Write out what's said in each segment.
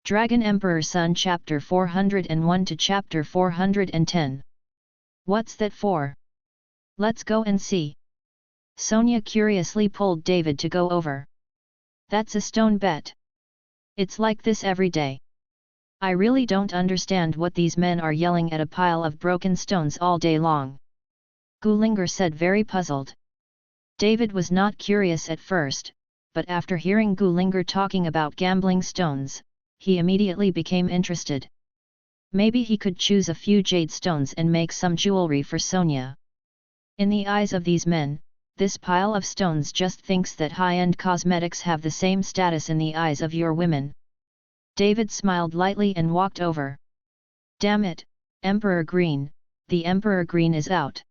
Dragon Emperor Sun Chapter 401 to Chapter 410. What's that for? Let's go and see. Sonia curiously pulled David to go over. That's a stone bet. It's like this every day. I really don't understand what these men are yelling at a pile of broken stones all day long. Gulinger said, very puzzled. David was not curious at first, but after hearing Gulinger talking about gambling stones, he immediately became interested. Maybe he could choose a few jade stones and make some jewelry for Sonia. In the eyes of these men, this pile of stones just thinks that high-end cosmetics have the same status in the eyes of your women. David smiled lightly and walked over. Damn it, Emperor Green, the Emperor Green is out.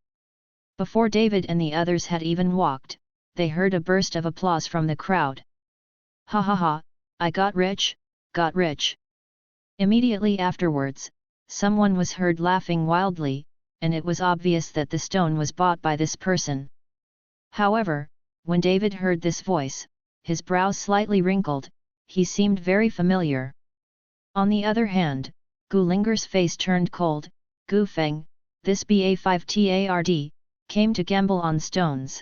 Before David and the others had even walked, they heard a burst of applause from the crowd. Ha ha ha, I got rich, got rich. Immediately afterwards, someone was heard laughing wildly, and it was obvious that the stone was bought by this person. However, when David heard this voice, his brows slightly wrinkled, he seemed very familiar. On the other hand, Gulinger's face turned cold. Gu Feng, this BA5TARD, came to gamble on stones.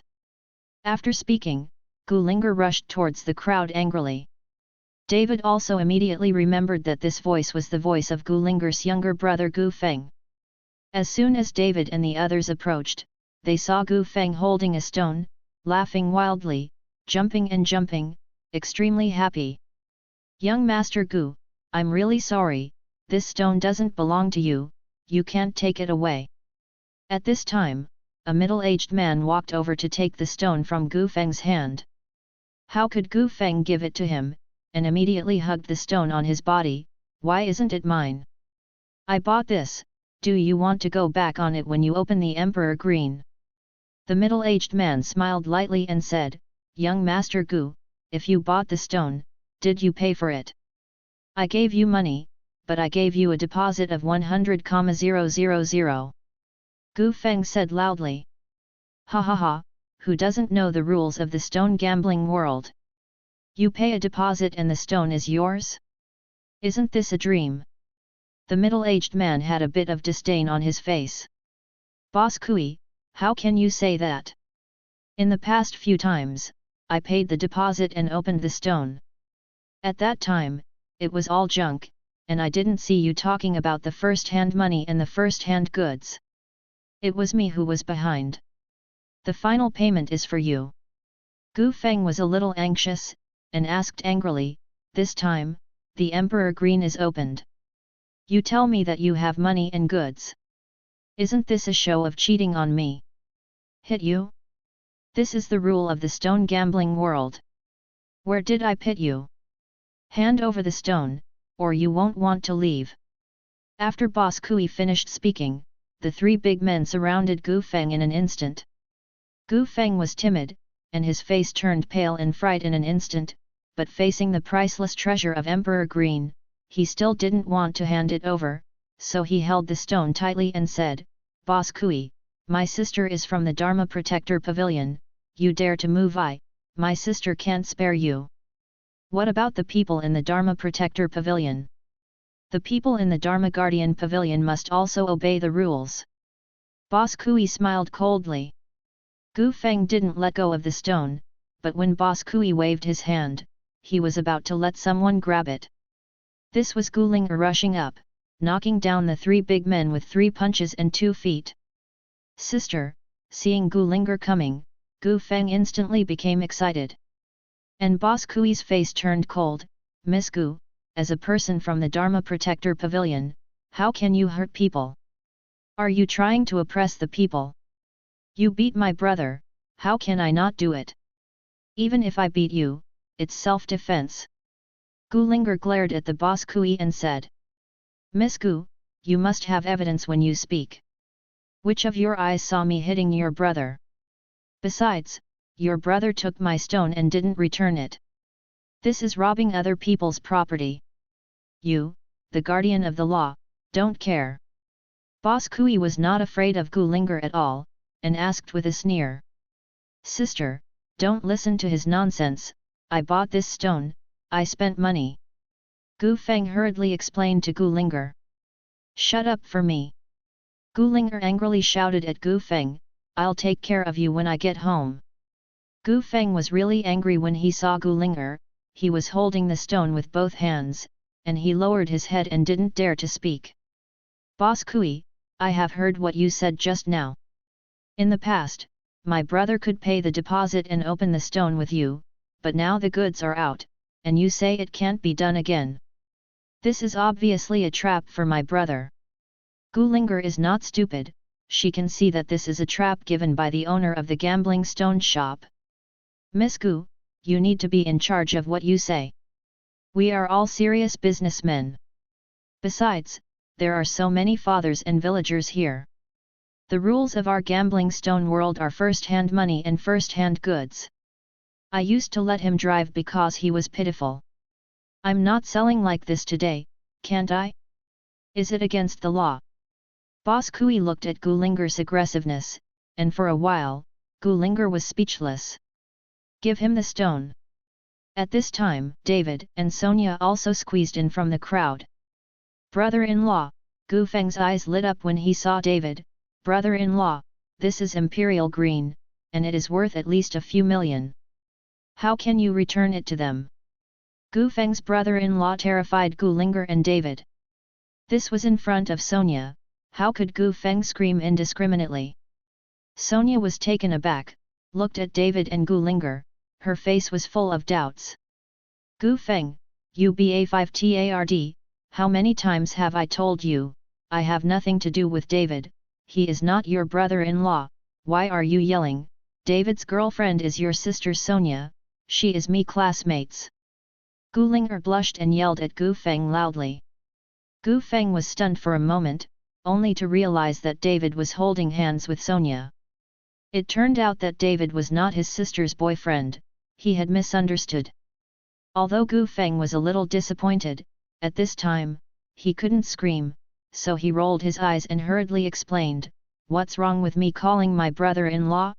After speaking, Gulinger rushed towards the crowd angrily. David also immediately remembered that this voice was the voice of Gulinger's younger brother Gu Feng. As soon as David and the others approached, they saw Gu Feng holding a stone, laughing wildly, jumping and jumping, extremely happy. Young Master Gu, I'm really sorry, this stone doesn't belong to you, you can't take it away. At this time, a middle-aged man walked over to take the stone from Gu Feng's hand. How could Gu Feng give it to him, and immediately hugged the stone on his body? Why isn't it mine? I bought this, do you want to go back on it when you open the Emperor Green? The middle-aged man smiled lightly and said, Young Master Gu, if you bought the stone, did you pay for it? I gave you money, but I gave you a deposit of 100,000. Gu Feng said loudly. Ha ha ha, who doesn't know the rules of the stone gambling world? You pay a deposit and the stone is yours? Isn't this a dream? The middle-aged man had a bit of disdain on his face. Boss Kui, how can you say that? In the past few times, I paid the deposit and opened the stone. At that time, it was all junk, and I didn't see you talking about the first-hand money and the first-hand goods. It was me who was behind. The final payment is for you. Gu Feng was a little anxious, and asked angrily, this time, the Emperor Green is opened. You tell me that you have money and goods. Isn't this a show of cheating on me? Hit you? This is the rule of the stone gambling world. Where did I pit you? Hand over the stone, or you won't want to leave. After Boss Kui finished speaking, the three big men surrounded Gu Feng in an instant. Gu Feng was timid, and his face turned pale in fright in an instant, but facing the priceless treasure of Emperor Green, he still didn't want to hand it over, so he held the stone tightly and said, Boss Kui, my sister is from the Dharma Protector Pavilion, you dare to move my sister can't spare you. What about the people in the Dharma Protector Pavilion? The people in the Dharma Guardian Pavilion must also obey the rules. Boss Kui smiled coldly. Gu Feng didn't let go of the stone, but when Boss Kui waved his hand, he was about to let someone grab it. This was Gulinger rushing up, knocking down the three big men with 3 punches and 2 feet. Sister, seeing Gulinger coming, Gu Feng instantly became excited. And Boss Kui's face turned cold. Miss Gu, as a person from the Dharma Protector Pavilion, how can you hurt people? Are you trying to oppress the people? You beat my brother, how can I not do it? Even if I beat you, it's self-defense. Gulinger glared at the Boss Kui and said. Miss Gu, you must have evidence when you speak. Which of your eyes saw me hitting your brother? Besides, your brother took my stone and didn't return it. This is robbing other people's property. You, the guardian of the law, don't care. Boss Kui was not afraid of Gulinger at all, and asked with a sneer. Sister, don't listen to his nonsense, I bought this stone, I spent money. Gu Feng hurriedly explained to Gu Linger. Shut up for me. Gu Linger angrily shouted at Gu Feng, I'll take care of you when I get home. Gu Feng was really angry when he saw Gu Linger. He was holding the stone with both hands, and he lowered his head and didn't dare to speak. Boss Kui, I have heard what you said just now. In the past, my brother could pay the deposit and open the stone with you, but now the goods are out, and you say it can't be done again. This is obviously a trap for my brother. Gu Linger is not stupid, she can see that this is a trap given by the owner of the gambling stone shop. Miss Gu, you need to be in charge of what you say. We are all serious businessmen. Besides, there are so many fathers and villagers here. The rules of our gambling stone world are first-hand money and first-hand goods. I used to let him drive because he was pitiful. I'm not selling like this today, can't I? Is it against the law? Boss Kui looked at Gu Linger's aggressiveness, and for a while, Gu Linger was speechless. Give him the stone. At this time, David and Sonia also squeezed in from the crowd. Brother-in-law, Gu Feng's eyes lit up when he saw David. Brother-in-law, this is Imperial Green, and it is worth at least a few million. How can you return it to them? Gu Feng's brother-in-law terrified Gu Linger and David. This was in front of Sonia, how could Gu Feng scream indiscriminately? Sonia was taken aback, looked at David and Gu Linger, her face was full of doubts. Gu Feng, UBA5TARD, how many times have I told you, I have nothing to do with David, he is not your brother-in-law, why are you yelling? David's girlfriend is your sister Sonia, she is me classmates. Gu Linger blushed and yelled at Gu Feng loudly. Gu Feng was stunned for a moment, only to realize that David was holding hands with Sonia. It turned out that David was not his sister's boyfriend, he had misunderstood. Although Gu Feng was a little disappointed, at this time, he couldn't scream, so he rolled his eyes and hurriedly explained, what's wrong with me calling my brother-in-law?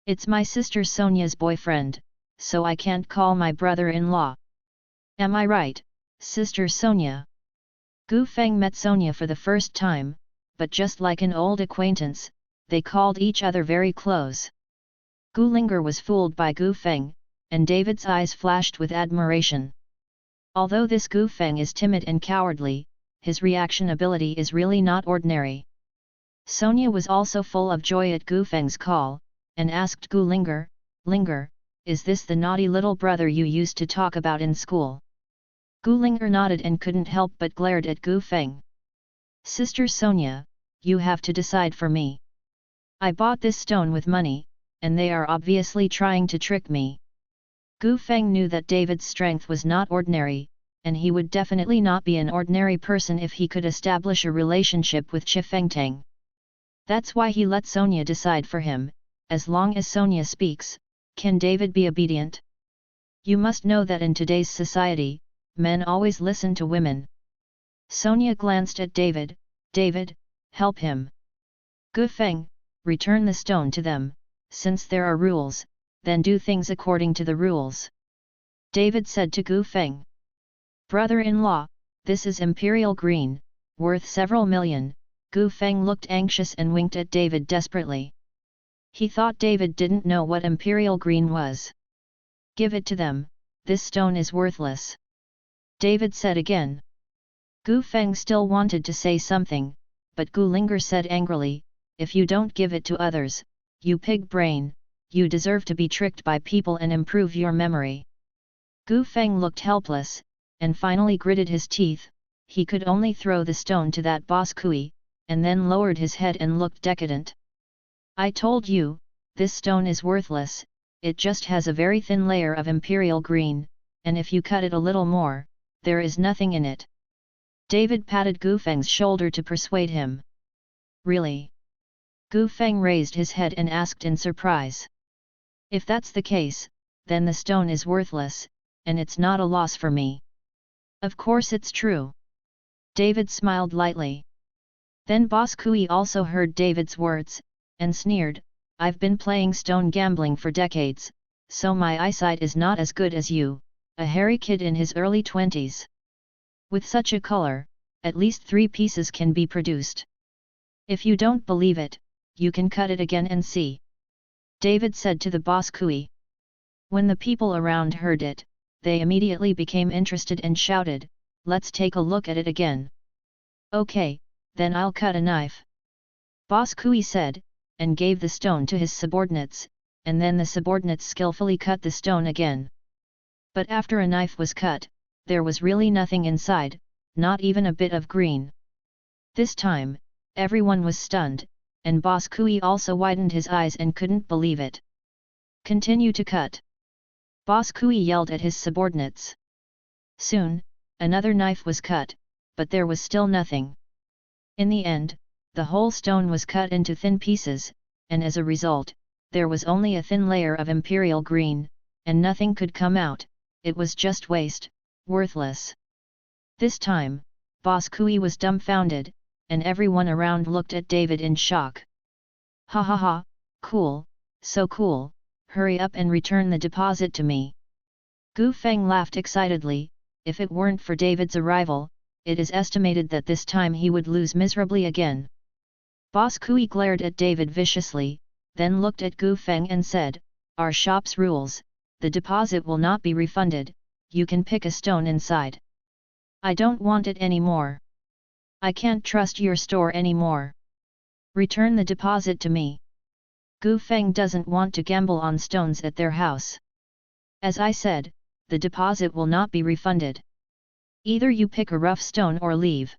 It's my sister Sonia's boyfriend, so I can't call my brother-in-law. Am I right, Sister Sonia? Gu Feng met Sonia for the first time, but just like an old acquaintance, they called each other very close. Gu Linger was fooled by Gu Feng, and David's eyes flashed with admiration. Although this Gu Feng is timid and cowardly, his reaction ability is really not ordinary. Sonia was also full of joy at Gu Feng's call, and asked Gu Linger, Linger, is this the naughty little brother you used to talk about in school? Gu Linger nodded and couldn't help but glared at Gu Feng. Sister Sonia, you have to decide for me. I bought this stone with money, and they are obviously trying to trick me. Gu Feng knew that David's strength was not ordinary, and he would definitely not be an ordinary person if he could establish a relationship with Chi Fengtang. That's why he let Sonia decide for him. As long as Sonia speaks, can David be obedient? You must know that in today's society, men always listen to women. Sonia glanced at David, David, help him. Gu Feng, return the stone to them, since there are rules, then do things according to the rules. David said to Gu Feng. Brother-in-law, this is Imperial Green, worth several million. Gu Feng looked anxious and winked at David desperately. He thought David didn't know what Imperial Green was. Give it to them, this stone is worthless. David said again. Gu Feng still wanted to say something, but Gu Linger said angrily, if you don't give it to others, you pig brain, you deserve to be tricked by people and improve your memory. Gu Feng looked helpless, and finally gritted his teeth, he could only throw the stone to that Boss Kui, and then lowered his head and looked decadent. I told you, this stone is worthless, it just has a very thin layer of Imperial Green, and if you cut it a little more, there is nothing in it. David patted Gu Feng's shoulder to persuade him. Really? Gu Feng raised his head and asked in surprise. If that's the case, then the stone is worthless, and it's not a loss for me. Of course it's true. David smiled lightly. Then Boss Kui also heard David's words, and sneered, I've been playing stone gambling for decades, so my eyesight is not as good as you, a hairy kid in his early 20s. With such a color, at least 3 pieces can be produced. If you don't believe it, you can cut it again and see. David said to the boss Kui. When the people around heard it, they immediately became interested and shouted, "Let's take a look at it again." "Okay, then I'll cut a knife," Boss Kui said, and gave the stone to his subordinates, and then the subordinates skillfully cut the stone again. But after a knife was cut, there was really nothing inside, not even a bit of green. This time, everyone was stunned, and Boss Kui also widened his eyes and couldn't believe it. "Continue to cut," Boss Kui yelled at his subordinates. Soon, another knife was cut, but there was still nothing. In the end, the whole stone was cut into thin pieces, and as a result, there was only a thin layer of imperial green, and nothing could come out. It was just waste, worthless. This time, Boss Kui was dumbfounded, and everyone around looked at David in shock. "Ha ha ha, cool, so cool, hurry up and return the deposit to me." Gu Feng laughed excitedly. If it weren't for David's arrival, it is estimated that this time he would lose miserably again. Boss Kui glared at David viciously, then looked at Gu Feng and said, "Our shop's rules, the deposit will not be refunded, you can pick a stone inside." "I don't want it anymore. I can't trust your store anymore. Return the deposit to me." Gu Feng doesn't want to gamble on stones at their house. "As I said, the deposit will not be refunded. Either you pick a rough stone or leave,"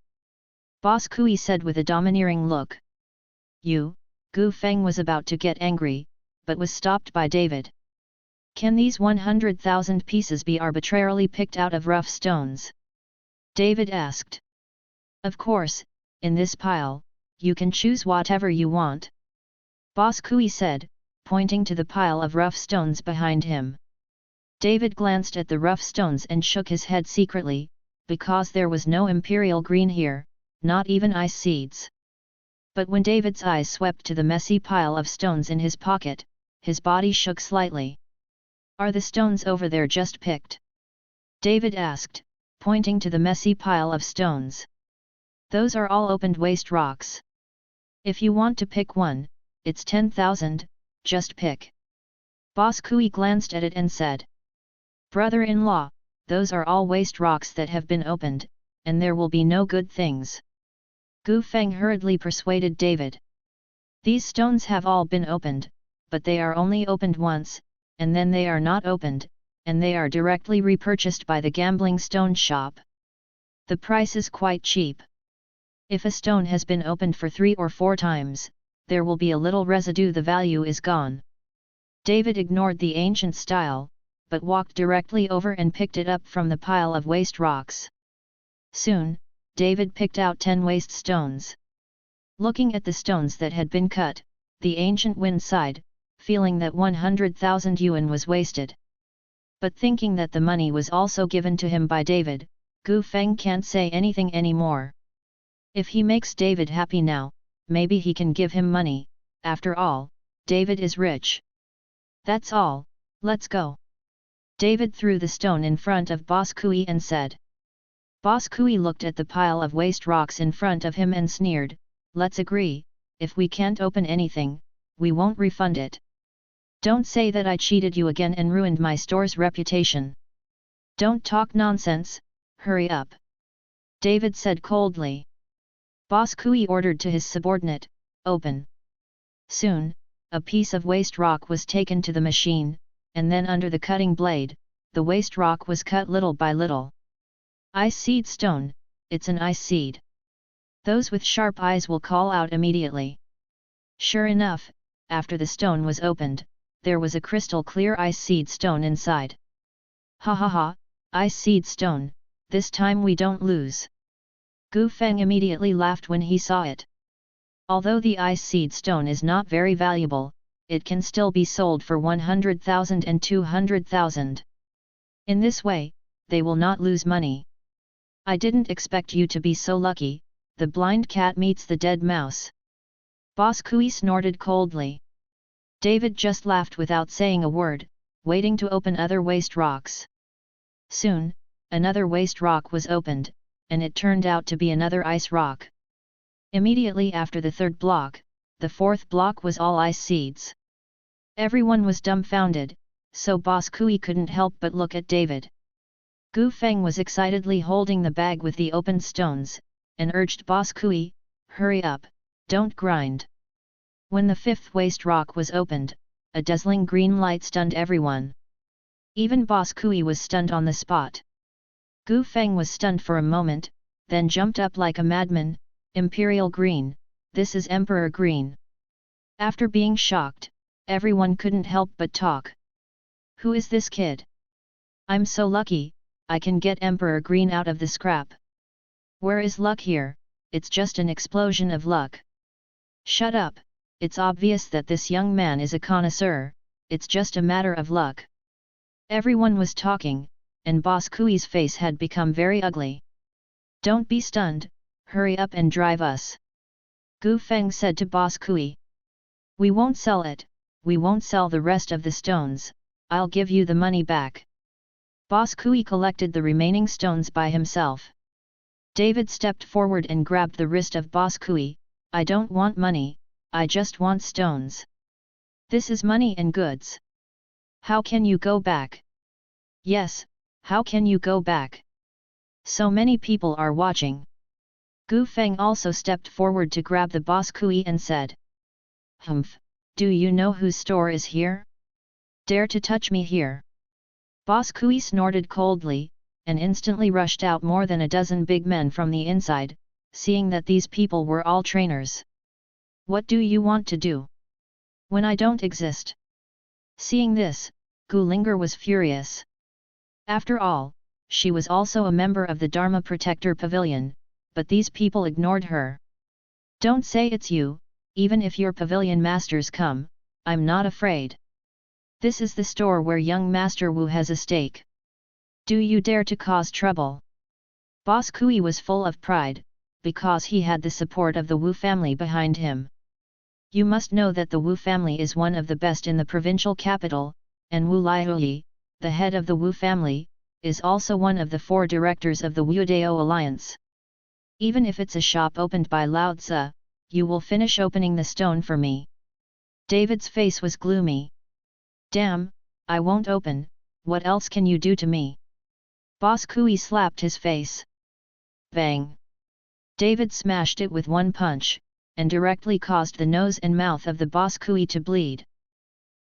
Boss Kui said with a domineering look. Gu Feng was about to get angry, but was stopped by David. "Can these 100,000 pieces be arbitrarily picked out of rough stones?" David asked. "Of course, in this pile, you can choose whatever you want," Boss Kui said, pointing to the pile of rough stones behind him. David glanced at the rough stones and shook his head secretly, because there was no imperial green here, not even ice seeds. But when David's eyes swept to the messy pile of stones in his pocket, his body shook slightly. "Are the stones over there just picked?" David asked, pointing to the messy pile of stones. "Those are all opened waste rocks. If you want to pick one, it's 10,000, just pick." Boss Kui glanced at it and said, "Brother-in-law, those are all waste rocks that have been opened, and there will be no good things." Gu Feng hurriedly persuaded David. "These stones have all been opened, but they are only opened once, and then they are not opened, and they are directly repurchased by the gambling stone shop. The price is quite cheap. If a stone has been opened for 3 or 4 times, there will be a little residue, the value is gone." David ignored the ancient style, but walked directly over and picked it up from the pile of waste rocks. Soon, David picked out 10 waste stones. Looking at the stones that had been cut, the ancient wind sighed, feeling that 100,000 yuan was wasted. But thinking that the money was also given to him by David, Gu Feng can't say anything anymore. If he makes David happy now, maybe he can give him money. After all, David is rich. "That's all, let's go." David threw the stone in front of Boss Kui and said. Boss Kui looked at the pile of waste rocks in front of him and sneered, "Let's agree, if we can't open anything, we won't refund it. Don't say that I cheated you again and ruined my store's reputation. Don't talk nonsense, hurry up," David said coldly. Boss Kui ordered to his subordinate, "Open." Soon, a piece of waste rock was taken to the machine, and then under the cutting blade, the waste rock was cut little by little. "Ice seed stone, it's an ice seed. Those with sharp eyes will call out immediately." Sure enough, after the stone was opened, there was a crystal clear ice seed stone inside. "Ha ha ha, ice seed stone, this time we don't lose." Gu Feng immediately laughed when he saw it. Although the ice seed stone is not very valuable, it can still be sold for 100,000 and 200,000. In this way, they will not lose money. "I didn't expect you to be so lucky, the blind cat meets the dead mouse." Boss Kui snorted coldly. David just laughed without saying a word, waiting to open other waste rocks. Soon, another waste rock was opened, and it turned out to be another ice rock. Immediately after the third block, the fourth block was all ice seeds. Everyone was dumbfounded, so Boss Kui couldn't help but look at David. Gu Feng was excitedly holding the bag with the opened stones, and urged Boss Kui, "Hurry up, don't grind." When the fifth waste rock was opened, a dazzling green light stunned everyone. Even Boss Kui was stunned on the spot. Gu Feng was stunned for a moment, then jumped up like a madman. "Imperial Green, this is Emperor Green." After being shocked, everyone couldn't help but talk. "Who is this kid? I'm so lucky, I can get Emperor Green out of the scrap. Where is luck here? It's just an explosion of luck." "Shut up, it's obvious that this young man is a connoisseur, it's just a matter of luck." Everyone was talking, and Boss Kui's face had become very ugly. "Don't be stunned, hurry up and drive us." Gu Feng said to Boss Kui. "We won't sell it, we won't sell the rest of the stones, I'll give you the money back." Boss Kui collected the remaining stones by himself. David stepped forward and grabbed the wrist of Boss Kui. "I don't want money, I just want stones. This is money and goods. How can you go back?" "Yes, how can you go back? So many people are watching." Gu Feng also stepped forward to grab the Boss Kui and said, "Humph, do you know whose store is here? Dare to touch me here?" Boss Kui snorted coldly, and instantly rushed out more than a dozen big men from the inside, seeing that these people were all trainers. "What do you want to do? When I don't exist?" Seeing this, Gu Linger was furious. After all, she was also a member of the Dharma Protector Pavilion, but these people ignored her. "Don't say it's you, even if your pavilion masters come, I'm not afraid. This is the store where young Master Wu has a stake. Do you dare to cause trouble?" Boss Kui was full of pride, because he had the support of the Wu family behind him. "You must know that the Wu family is one of the best in the provincial capital, and Wu Liuyi, the head of the Wu family, is also one of the 4 directors of the Wudao Alliance. Even if it's a shop opened by Lao Tzu, you will finish opening the stone for me." David's face was gloomy. "Damn, I won't open, what else can you do to me?" Boss Kui slapped his face. Bang! David smashed it with one punch, and directly caused the nose and mouth of the Boss Kui to bleed.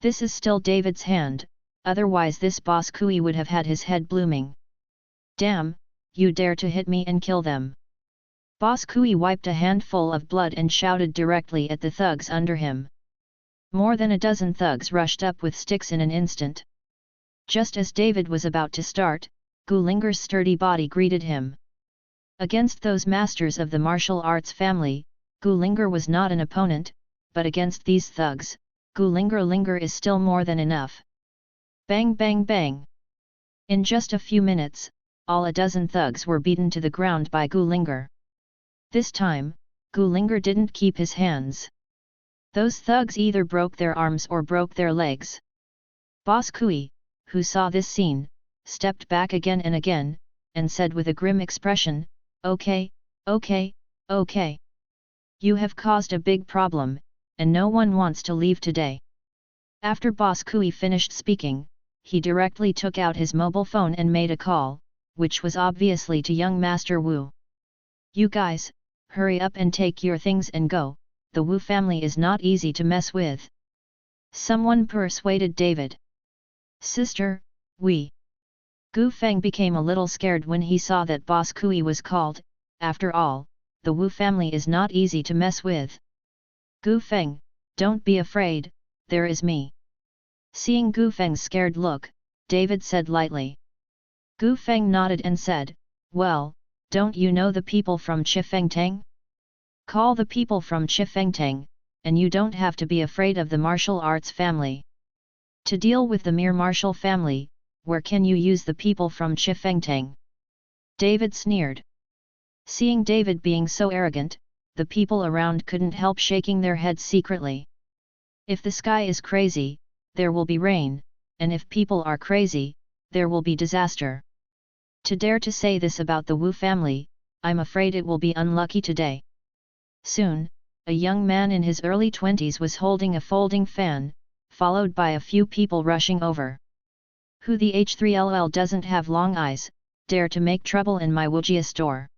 This is still David's hand, otherwise this Boss Kui would have had his head blooming. "Damn, you dare to hit me and kill them." Boss Kui wiped a handful of blood and shouted directly at the thugs under him. More than a dozen thugs rushed up with sticks in an instant. Just as David was about to start, Gu Linger's sturdy body greeted him. Against those masters of the martial arts family, Gu Linger was not an opponent, but against these thugs, Gu Linger is still more than enough. Bang bang bang! In just a few minutes, all a dozen thugs were beaten to the ground by Gu Linger. This time, Gu Linger didn't keep his hands. Those thugs either broke their arms or broke their legs. Boss Kui, who saw this scene, stepped back again and again, and said with a grim expression, "Okay, okay, okay. You have caused a big problem, and no one wants to leave today." After Boss Kui finished speaking, he directly took out his mobile phone and made a call, which was obviously to young Master Wu. "You guys, hurry up and take your things and go, the Wu family is not easy to mess with." Someone persuaded David. "Sister, we..." Gu Feng became a little scared when he saw that Boss Kui was called. After all, the Wu family is not easy to mess with. "Gu Feng, don't be afraid, there is me." Seeing Gu Feng's scared look, David said lightly. Gu Feng nodded and said, "Well, don't you know the people from Chifengtang? Call the people from Chifengtang, and you don't have to be afraid of the martial arts family. To deal with the mere martial family, where can you use the people from Chifengtang?" David sneered. Seeing David being so arrogant, the people around couldn't help shaking their heads secretly. If the sky is crazy, there will be rain, and if people are crazy, there will be disaster. To dare to say this about the Wu family, I'm afraid it will be unlucky today. Soon, a young man in his early 20s was holding a folding fan, followed by a few people rushing over. Who the H3LL doesn't have long eyes, dare to make trouble in my Wujia store?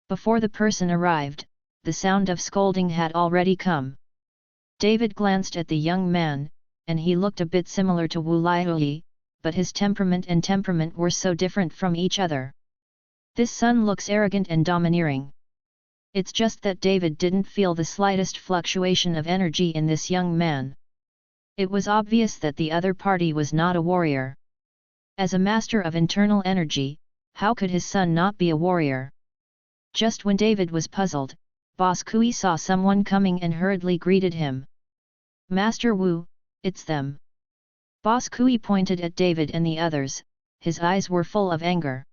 Before the person arrived, the sound of scolding had already come. David glanced at the young man, and he looked a bit similar to Wu Liuyi, but his temperament were so different from each other. This son looks arrogant and domineering. It's just that David didn't feel the slightest fluctuation of energy in this young man. It was obvious that the other party was not a warrior. As a master of internal energy, how could his son not be a warrior? Just when David was puzzled, Boss Kui saw someone coming and hurriedly greeted him. Master Wu, it's them. Boss Kui pointed at David and the others, his eyes were full of anger.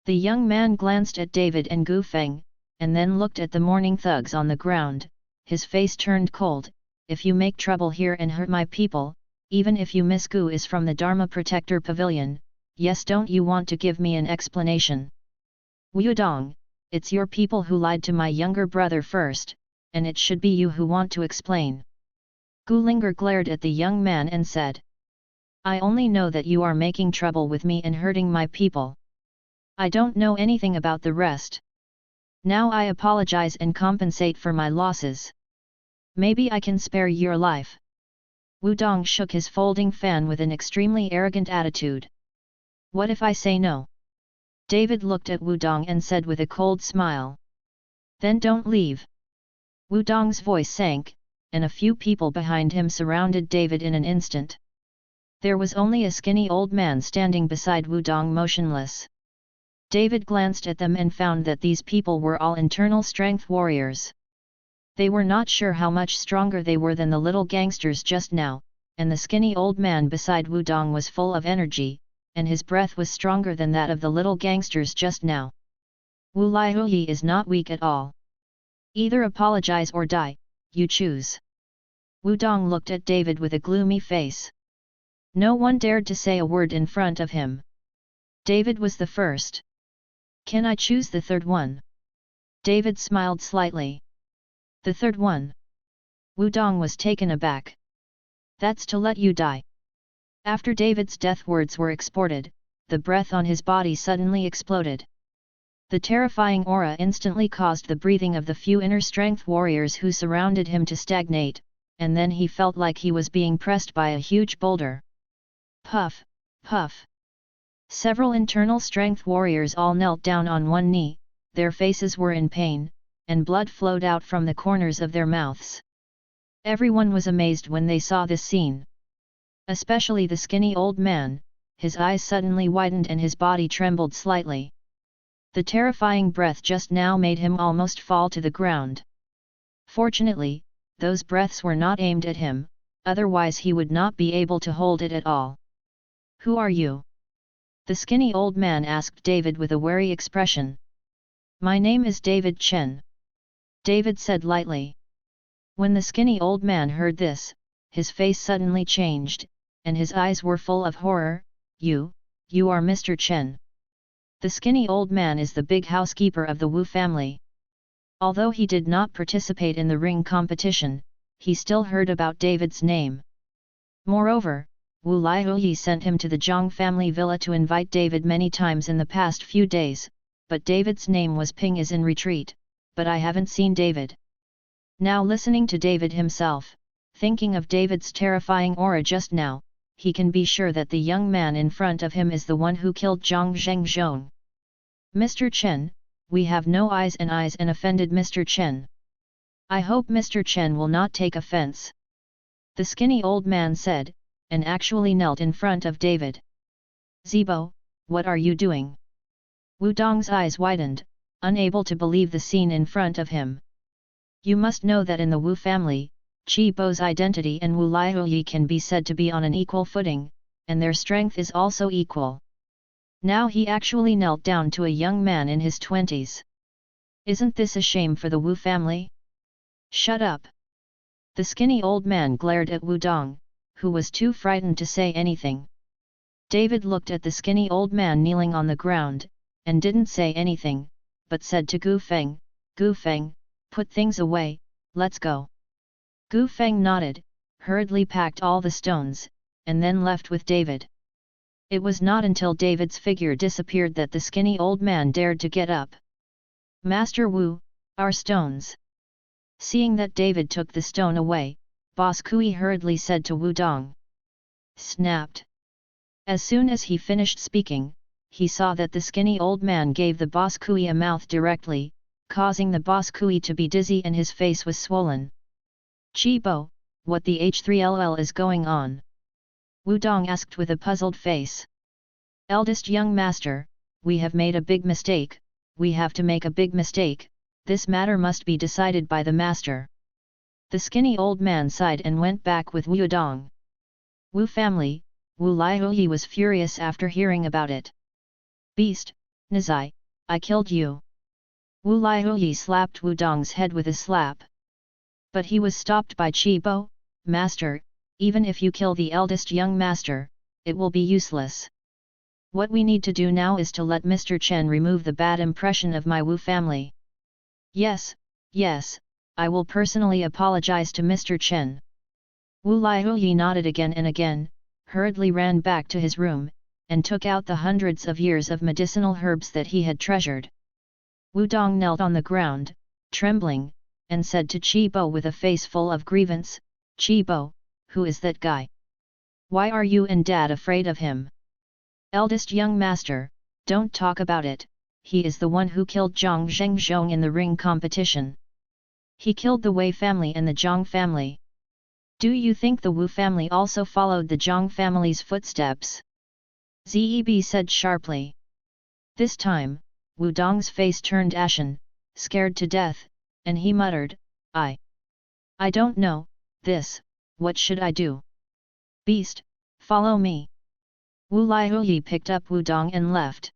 The young man glanced at David and Gu Feng, and then looked at the mourning thugs on the ground, his face turned cold. If you make trouble here and hurt my people, even if you Miss Gu is from the Dharma Protector Pavilion, yes, don't you want to give me an explanation? Wu Dong, it's your people who lied to my younger brother first, and it should be you who want to explain. Gu Linger glared at the young man and said. I only know that you are making trouble with me and hurting my people. I don't know anything about the rest. Now I apologize and compensate for my losses. Maybe I can spare your life. Wu Dong shook his folding fan with an extremely arrogant attitude. What if I say no? David looked at Wu Dong and said with a cold smile. Then don't leave. Wu Dong's voice sank, and a few people behind him surrounded David in an instant. There was only a skinny old man standing beside Wu Dong motionless. David glanced at them and found that these people were all internal strength warriors. They were not sure how much stronger they were than the little gangsters just now, and the skinny old man beside Wu Dong was full of energy, and his breath was stronger than that of the little gangsters just now. Wu Liuyi is not weak at all. Either apologize or die, you choose. Wu Dong looked at David with a gloomy face. No one dared to say a word in front of him. David was the first. Can I choose the third one? David smiled slightly. The third one? Wu Dong was taken aback. That's to let you die. After David's death words were exported, the breath on his body suddenly exploded. The terrifying aura instantly caused the breathing of the few inner strength warriors who surrounded him to stagnate, and then he felt like he was being pressed by a huge boulder. Puff, puff. Several internal strength warriors all knelt down on one knee, their faces were in pain, and blood flowed out from the corners of their mouths. Everyone was amazed when they saw this scene. Especially the skinny old man, his eyes suddenly widened and his body trembled slightly. The terrifying breath just now made him almost fall to the ground. Fortunately, those breaths were not aimed at him, otherwise he would not be able to hold it at all. Who are you? The skinny old man asked David with a wary expression. My name is David Chen. David said lightly. When the skinny old man heard this, his face suddenly changed, and his eyes were full of horror. You are Mr. Chen. The skinny old man is the big housekeeper of the Wu family. Although he did not participate in the ring competition, he still heard about David's name. Moreover, Wu Liuyi sent him to the Zhang family villa to invite David many times in the past few days, but David's name was Ping is in retreat, but I haven't seen David. Now listening to David himself, thinking of David's terrifying aura just now, he can be sure that the young man in front of him is the one who killed Zhang Zhengzhong. Mr. Chen, we have no eyes and offended Mr. Chen. I hope Mr. Chen will not take offense. The skinny old man said, and actually knelt in front of David. Zibo, what are you doing? Wu Dong's eyes widened, unable to believe the scene in front of him. You must know that in the Wu family, Qi Bo's identity and Wu Liuyi can be said to be on an equal footing, and their strength is also equal. Now he actually knelt down to a young man in his 20s. Isn't this a shame for the Wu family? Shut up! The skinny old man glared at Wu Dong, who was too frightened to say anything. David looked at the skinny old man kneeling on the ground, and didn't say anything, but said to Gu Feng, "Gu Feng, put things away, let's go." Gu Feng nodded, hurriedly packed all the stones, and then left with David. It was not until David's figure disappeared that the skinny old man dared to get up. "Master Wu, our stones." Seeing that David took the stone away, Boss Kui hurriedly said to Wu Dong. Snapped. As soon as he finished speaking, he saw that the skinny old man gave the Boss Kui a mouth directly, causing the Boss Kui to be dizzy and his face was swollen. "Chibo, what the H3LL is going on?" Wu Dong asked with a puzzled face. "Eldest young master, we have made a big mistake, we have to make a big mistake, this matter must be decided by the master." The skinny old man sighed and went back with Wu Dong. Wu family, Wu Liuyi was furious after hearing about it. "Beast, Nazai, I killed you." Wu Liuyi slapped Wu Dong's head with a slap. But he was stopped by Chibo. "Master, even if you kill the eldest young master, it will be useless. What we need to do now is to let Mr. Chen remove the bad impression of my Wu family." Yes, I will personally apologize to Mr. Chen." Wu Liuyi nodded again and again, hurriedly ran back to his room, and took out the hundreds of years of medicinal herbs that he had treasured. Wu Dong knelt on the ground, trembling, and said to Chibo with a face full of grievance, "Chibo, who is that guy? Why are you and Dad afraid of him?" "Eldest young master, don't talk about it, he is the one who killed Zhang Zhengzhong in the ring competition. He killed the Wei family and the Zhang family. Do you think the Wu family also followed the Zhang family's footsteps?" Zeb said sharply. This time, Wu Dong's face turned ashen, scared to death, and he muttered, I don't know, this, what should I do?" "Beast, follow me." Wu Liuyi picked up Wu Dong and left.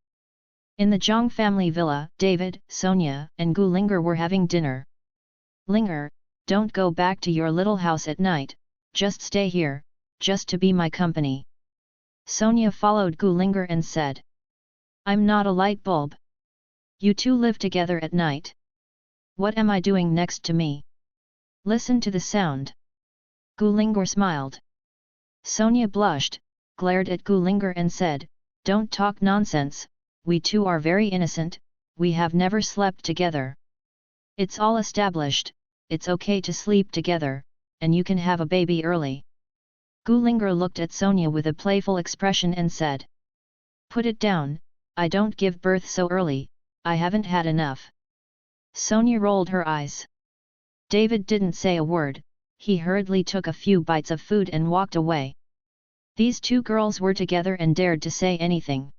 In the Zhang family villa, David, Sonia, and Gu Linger were having dinner. "Linger, don't go back to your little house at night, just stay here, just to be my company." Sonia followed Gu Linger and said. "I'm not a light bulb. You two live together at night. What am I doing next to me? Listen to the sound." Gu Linger smiled. Sonia blushed, glared at Gu Linger and said, "Don't talk nonsense, we two are very innocent, we have never slept together. It's all established, it's okay to sleep together, and you can have a baby early." Gu Linger looked at Sonia with a playful expression and said. "Put it down, I don't give birth so early, I haven't had enough." Sonia rolled her eyes. David didn't say a word, he hurriedly took a few bites of food and walked away. These two girls were together and dared to say anything.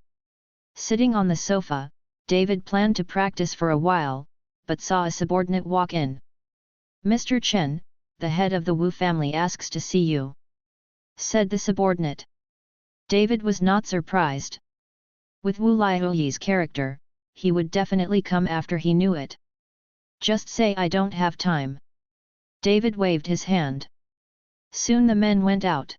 Sitting on the sofa, David planned to practice for a while, but saw a subordinate walk in. "Mr. Chen, the head of the Wu family asks to see you," said the subordinate. David was not surprised. With Wu Liuyi's character, he would definitely come after he knew it. "Just say I don't have time." David waved his hand. Soon the men went out.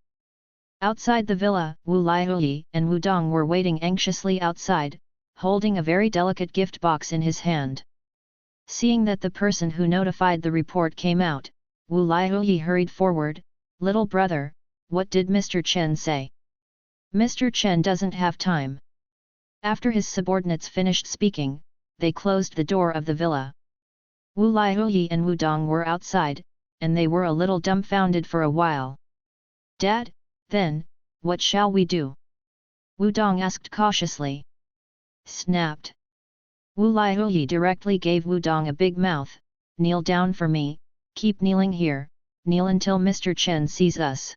Outside the villa, Wu Liuyi and Wu Dong were waiting anxiously outside, holding a very delicate gift box in his hand. Seeing that the person who notified the report came out, Wu Liuyi hurried forward. "Little brother, what did Mr. Chen say?" "Mr. Chen doesn't have time." After his subordinates finished speaking, they closed the door of the villa. Wu Liuyi and Wu Dong were outside, and they were a little dumbfounded for a while. "Dad, then, what shall we do?" Wu Dong asked cautiously. Snapped. Wu Liuyi directly gave Wu Dong a big mouth. "Kneel down for me, keep kneeling here, kneel until Mr. Chen sees us."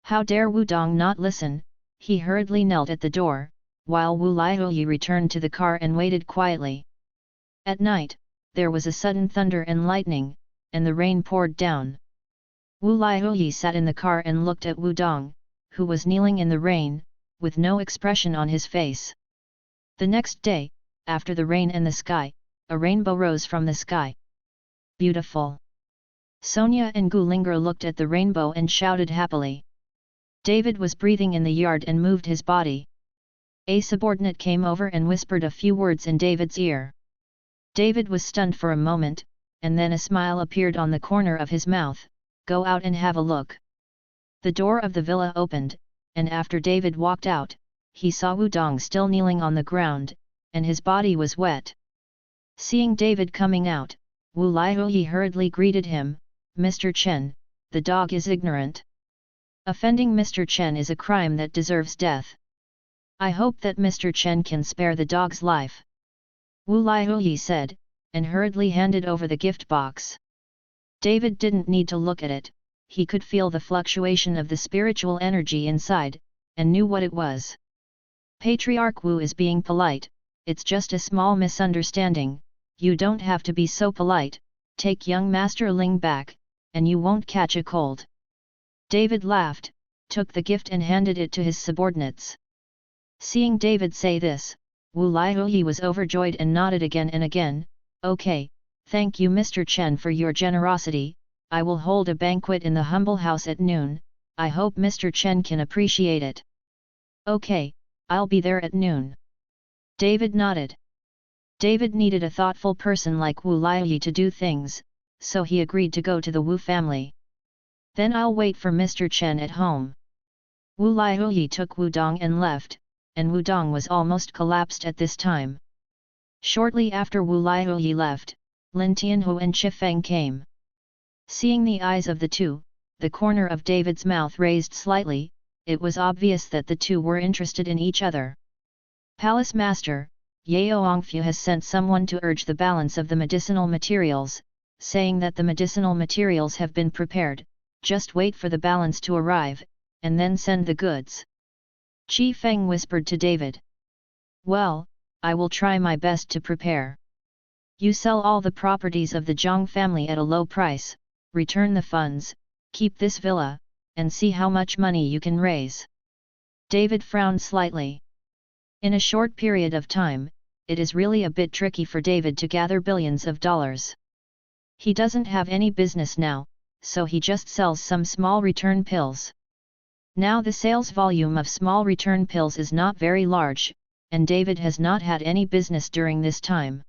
How dare Wu Dong not listen, he hurriedly knelt at the door, while Wu Liuyi returned to the car and waited quietly. At night, there was a sudden thunder and lightning, and the rain poured down. Wu Liuyi sat in the car and looked at Wu Dong, who was kneeling in the rain, with no expression on his face. The next day, after the rain and the sky, a rainbow rose from the sky. "Beautiful!" Sonia and Gu Linger looked at the rainbow and shouted happily. David was breathing in the yard and moved his body. A subordinate came over and whispered a few words in David's ear. David was stunned for a moment, and then a smile appeared on the corner of his mouth. Go out and have a look. The door of the villa opened, and after David walked out, he saw Wudong still kneeling on the ground, and his body was wet. Seeing David coming out, Wu Laihui hurriedly greeted him, Mr. Chen, the dog is ignorant. Offending Mr. Chen is a crime that deserves death. I hope that Mr. Chen can spare the dog's life. Wu Laihui said, and hurriedly handed over the gift box. David didn't need to look at it, he could feel the fluctuation of the spiritual energy inside, and knew what it was. Patriarch Wu is being polite, it's just a small misunderstanding, you don't have to be so polite, take young Master Ling back, and you won't catch a cold. David laughed, took the gift and handed it to his subordinates. Seeing David say this, Wu Laihui was overjoyed and nodded again and again, okay, thank you Mr. Chen for your generosity, I will hold a banquet in the humble house at noon, I hope Mr. Chen can appreciate it. Okay, I'll be there at noon. David nodded. David needed a thoughtful person like Wu Laihui to do things, so he agreed to go to the Wu family. Then I'll wait for Mr. Chen at home. Wu Laihui took Wudong and left, and Wudong was almost collapsed at this time. Shortly after Wu Laihui left, Lin Tianhu and Chifeng came. Seeing the eyes of the two, the corner of David's mouth raised slightly, it was obvious that the two were interested in each other. Palace Master, Yao Ongfu has sent someone to urge the balance of the medicinal materials, saying that the medicinal materials have been prepared, just wait for the balance to arrive, and then send the goods. Chi Feng whispered to David. Well, I will try my best to prepare. You sell all the properties of the Zhang family at a low price, return the funds, keep this villa, and see how much money you can raise. David frowned slightly. In a short period of time, it is really a bit tricky for David to gather billions of dollars. He doesn't have any business now, so he just sells some small return pills. Now the sales volume of small return pills is not very large, and David has not had any business during this time.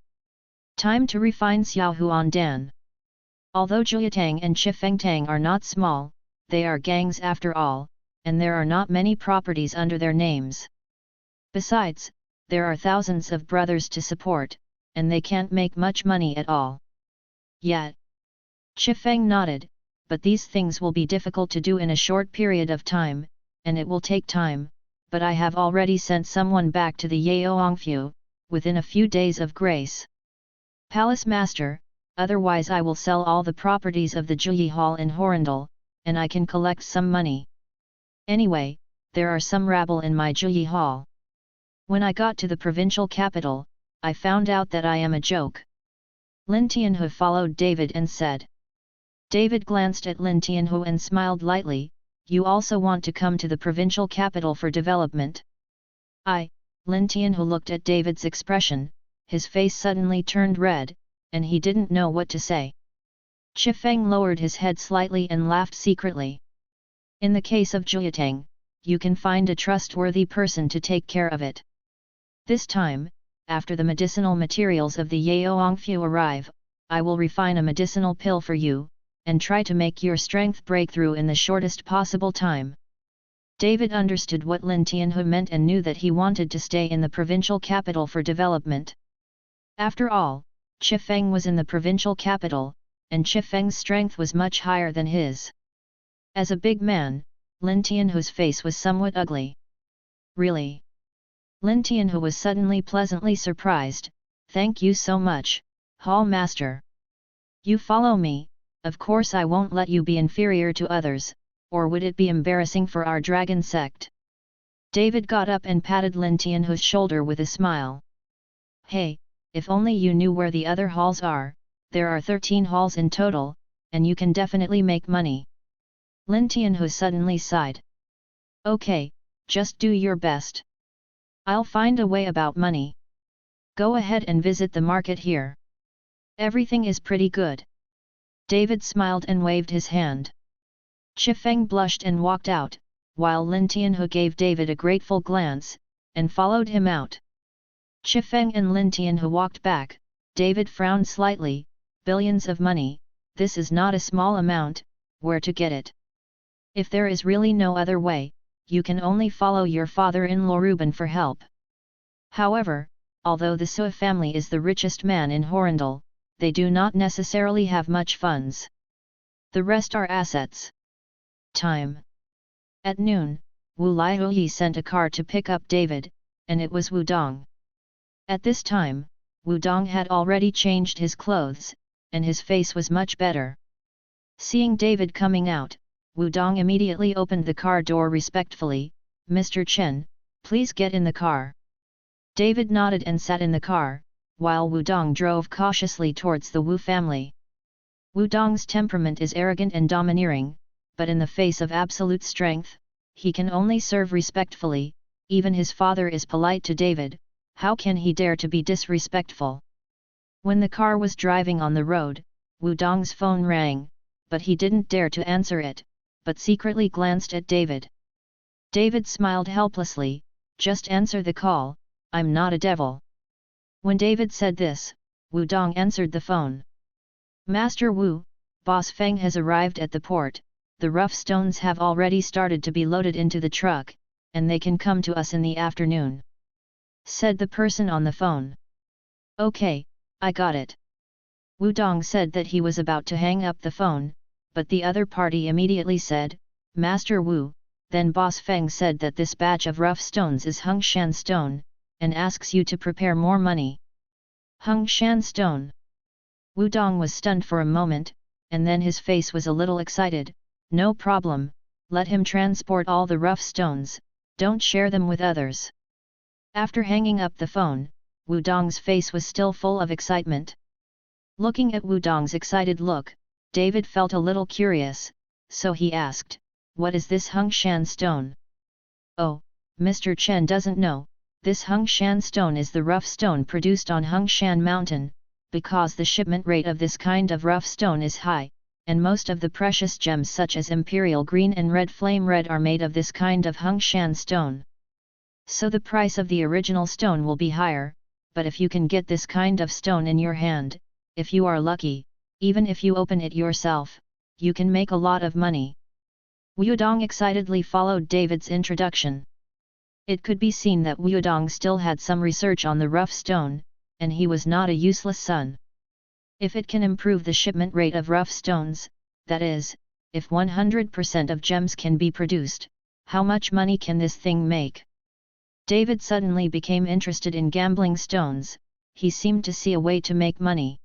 Time to refine Xiao Huandan. Although Jiatang and Chifengtang are not small, they are gangs after all, and there are not many properties under their names. Besides, there are thousands of brothers to support, and they can't make much money at all. Yet. Chifeng nodded, but these things will be difficult to do in a short period of time, and it will take time, but I have already sent someone back to the Yao Ongfu, within a few days of grace. Palace Master, otherwise I will sell all the properties of the Juyi Hall in Horindal, and I can collect some money. Anyway, there are some rabble in my Juyi Hall. When I got to the provincial capital, I found out that I am a joke. Lin Tianhu followed David and said. David glanced at Lin Tianhu and smiled lightly, you also want to come to the provincial capital for development? Lin Tianhu looked at David's expression, his face suddenly turned red, and he didn't know what to say. Chifeng lowered his head slightly and laughed secretly. In the case of Jiatang, you can find a trustworthy person to take care of it. This time, after the medicinal materials of the Yao Ongfu arrive, I will refine a medicinal pill for you, and try to make your strength breakthrough in the shortest possible time. David understood what Lin Tianhu meant and knew that he wanted to stay in the provincial capital for development. After all, Chifeng was in the provincial capital, and Chifeng's strength was much higher than his. As a big man, Lin Tianhu's face was somewhat ugly. Really? Lin Tianhu was suddenly pleasantly surprised, thank you so much, Hall Master. You follow me, of course I won't let you be inferior to others, or would it be embarrassing for our dragon sect? David got up and patted Lin Tianhu's shoulder with a smile. Hey, if only you knew where the other halls are, there are 13 halls in total, and you can definitely make money. Lin Tianhu suddenly sighed. Okay, just do your best. I'll find a way about money. Go ahead and visit the market here. Everything is pretty good. David smiled and waved his hand. Chifeng blushed and walked out, while Lin Tianhu gave David a grateful glance, and followed him out. Chifeng and Lin Tianhu walked back, David frowned slightly. Billions of money, this is not a small amount, where to get it? If there is really no other way, you can only follow your father-in-law Reuben for help. However, although the Sua family is the richest man in Horindal, they do not necessarily have much funds. The rest are assets. Time. At noon, Wu Liuyi sent a car to pick up David, and it was Wu Dong. At this time, Wu Dong had already changed his clothes, and his face was much better. Seeing David coming out, Wu Dong immediately opened the car door respectfully. "Mr. Chen, please get in the car." David nodded and sat in the car, while Wu Dong drove cautiously towards the Wu family. Wu Dong's temperament is arrogant and domineering, but in the face of absolute strength, he can only serve respectfully. Even his father is polite to David, how can he dare to be disrespectful? When the car was driving on the road, Wu Dong's phone rang, but he didn't dare to answer it, but secretly glanced at David. David smiled helplessly, "Just answer the call, I'm not a devil." When David said this, Wu Dong answered the phone. "Master Wu, Boss Feng has arrived at the port, the rough stones have already started to be loaded into the truck, and they can come to us in the afternoon," said the person on the phone. "Okay, I got it." Wu Dong said that he was about to hang up the phone, but the other party immediately said, "Master Wu," then Boss Feng said that this batch of rough stones is Hung Shan stone, and asks you to prepare more money. Hung Shan stone. Wu Dong was stunned for a moment, and then his face was a little excited. "No problem, let him transport all the rough stones, don't share them with others." After hanging up the phone, Wu Dong's face was still full of excitement. Looking at Wu Dong's excited look, David felt a little curious, so he asked, "What is this Hung Shan stone?" "Oh, Mr. Chen doesn't know, this Hung Shan stone is the rough stone produced on Hung Shan mountain, because the shipment rate of this kind of rough stone is high, and most of the precious gems such as Imperial Green and Red Flame Red are made of this kind of Hung Shan stone. So the price of the original stone will be higher, but if you can get this kind of stone in your hand, if you are lucky, even if you open it yourself, you can make a lot of money." Wu Dong excitedly followed David's introduction. It could be seen that Wu Dong still had some research on the rough stone, and he was not a useless son. If it can improve the shipment rate of rough stones, that is, if 100% of gems can be produced, how much money can this thing make? David suddenly became interested in gambling stones. He seemed to see a way to make money.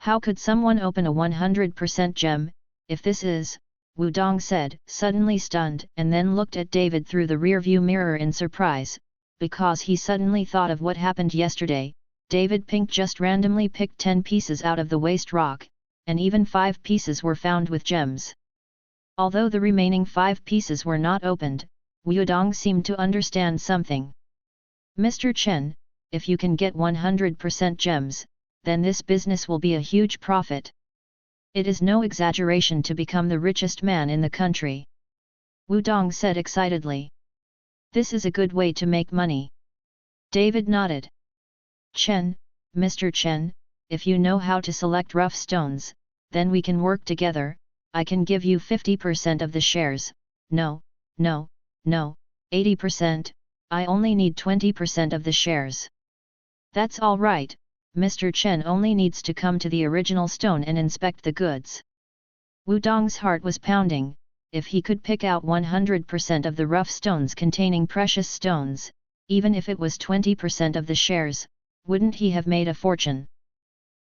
How could someone open a 100% gem, if this is? Wu Dong said, suddenly stunned, and then looked at David through the rear-view mirror in surprise, because he suddenly thought of what happened yesterday. David Pink just randomly picked 10 pieces out of the waste rock, and even 5 pieces were found with gems. Although the remaining 5 pieces were not opened, Wu Dong seemed to understand something. "Mr. Chen, if you can get 100% gems, then this business will be a huge profit. It is no exaggeration to become the richest man in the country," Wu Dong said excitedly. "This is a good way to make money." David nodded. "Chen, Mr. Chen, if you know how to select rough stones, then we can work together. I can give you 50% of the shares. No, 80%, I only need 20% of the shares." "That's all right, Mr. Chen only needs to come to the original stone and inspect the goods." Wu Dong's heart was pounding. If he could pick out 100% of the rough stones containing precious stones, even if it was 20% of the shares, wouldn't he have made a fortune?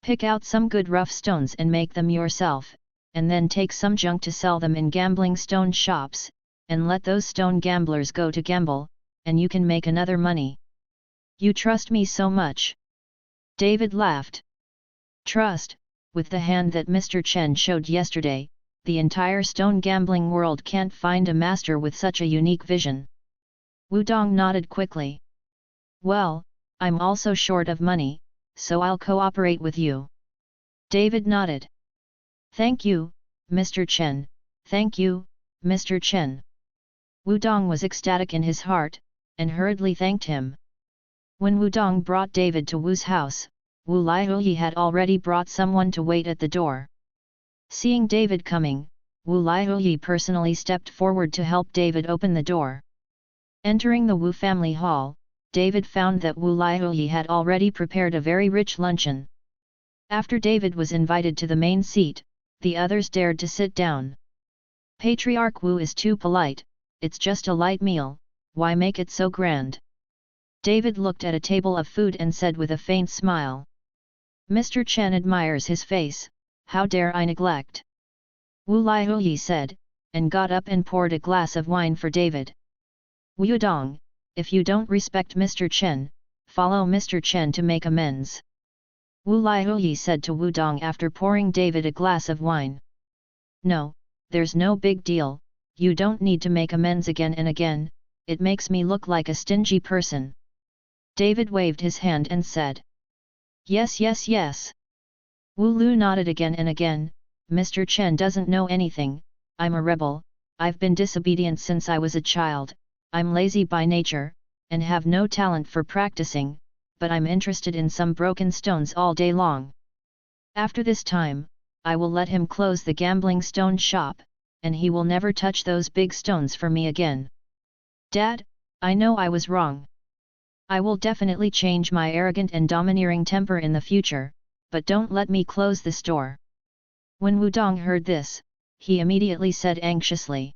Pick out some good rough stones and make them yourself, and then take some junk to sell them in gambling stone shops, and let those stone gamblers go to gamble, and you can make another money. "You trust me so much?" David laughed. "Trust, with the hand that Mr. Chen showed yesterday, the entire stone gambling world can't find a master with such a unique vision." Wu Dong nodded quickly. "Well, I'm also short of money, so I'll cooperate with you." David nodded. "Thank you, Mr. Chen, thank you, Mr. Chen." Wu Dong was ecstatic in his heart, and hurriedly thanked him. When Wu Dong brought David to Wu's house, Wu Liuyi had already brought someone to wait at the door. Seeing David coming, Wu Liuyi personally stepped forward to help David open the door. Entering the Wu family hall, David found that Wu Liuyi had already prepared a very rich luncheon. After David was invited to the main seat, the others dared to sit down. Patriarch Wu is too polite, it's just a light meal, why make it so grand? David looked at a table of food and said with a faint smile. Mr. Chen admires his face, how dare I neglect? Wu Liuyi said, and got up and poured a glass of wine for David. Wu Dong, if you don't respect Mr. Chen, follow Mr. Chen to make amends. Wu Liuyi said to Wu Dong after pouring David a glass of wine. No, there's no big deal, you don't need to make amends again and again, it makes me look like a stingy person. David waved his hand and said. Yes yes yes. Wu Lu nodded again and again, Mr. Chen doesn't know anything, I'm a rebel, I've been disobedient since I was a child, I'm lazy by nature, and have no talent for practicing, but I'm interested in some broken stones all day long. After this time, I will let him close the gambling stone shop, and he will never touch those big stones for me again. Dad, I know I was wrong. I will definitely change my arrogant and domineering temper in the future, but don't let me close the store. When Wu Dong heard this, he immediately said anxiously.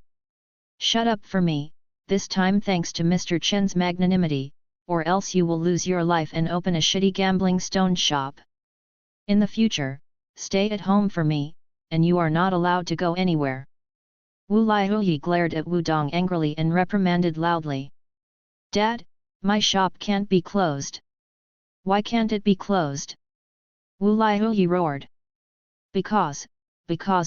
Shut up for me, this time thanks to Mr. Chen's magnanimity, or else you will lose your life and open a shitty gambling stone shop. In the future, stay at home for me, and you are not allowed to go anywhere. Wu Liuyi glared at Wu Dong angrily and reprimanded loudly. Dad, my shop can't be closed. Why can't it be closed? Wu Liuyi roared. Because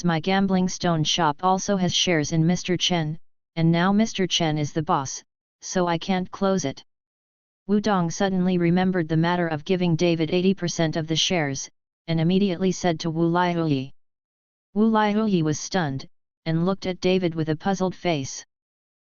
my gambling stone shop also has shares in Mr. Chen, and now Mr. Chen is the boss, so I can't close it. Wu Dong suddenly remembered the matter of giving David 80% of the shares, and immediately said to Wu Liuyi. Wu Liuyi was stunned, and looked at David with a puzzled face.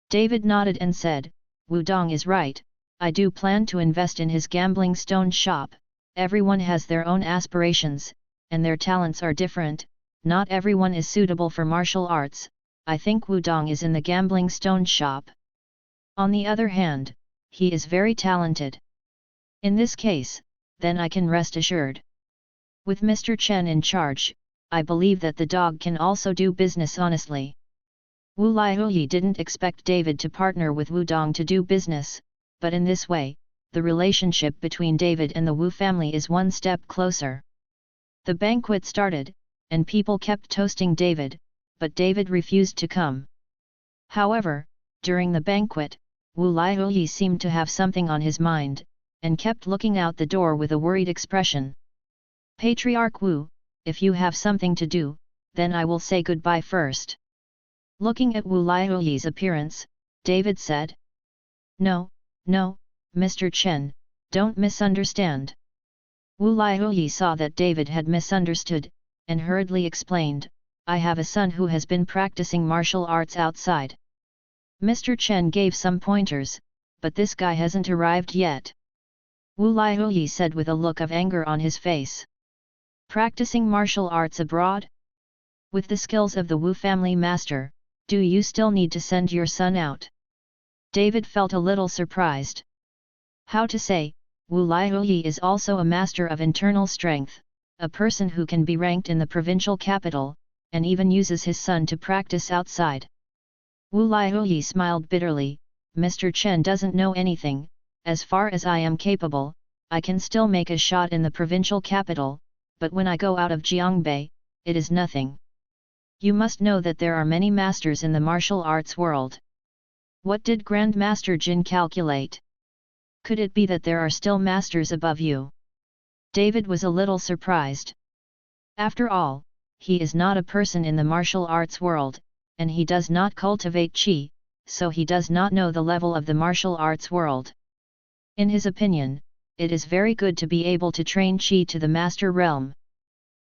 David nodded and said, Wu Dong is right, I do plan to invest in his gambling stone shop, everyone has their own aspirations, and their talents are different, not everyone is suitable for martial arts, I think Wu Dong is in the gambling stone shop. On the other hand, he is very talented. In this case, then I can rest assured. With Mr. Chen in charge, I believe that the dog can also do business honestly. Wu Liuyi didn't expect David to partner with Wu Dong to do business, but in this way, the relationship between David and the Wu family is one step closer. The banquet started, and people kept toasting David, but David refused to come. However, during the banquet, Wu Liuyi seemed to have something on his mind, and kept looking out the door with a worried expression. Patriarch Wu, if you have something to do, then I will say goodbye first. Looking at Wu Liuyi's appearance, David said. No, Mr. Chen, don't misunderstand. Wu Liuyi saw that David had misunderstood, and hurriedly explained, I have a son who has been practicing martial arts outside. Mr. Chen gave some pointers, but this guy hasn't arrived yet. Wu Liuyi said with a look of anger on his face. Practicing martial arts abroad? With the skills of the Wu family master, do you still need to send your son out? David felt a little surprised. How to say, Wu Liuyi is also a master of internal strength, a person who can be ranked in the provincial capital, and even uses his son to practice outside. Wu Liuyi smiled bitterly, Mr. Chen doesn't know anything, as far as I am capable, I can still make a shot in the provincial capital, but when I go out of Jiangbei, it is nothing. You must know that there are many masters in the martial arts world. What did Grandmaster Jin calculate? Could it be that there are still masters above you? David was a little surprised. After all, he is not a person in the martial arts world, and he does not cultivate qi, so he does not know the level of the martial arts world. In his opinion, it is very good to be able to train qi to the master realm.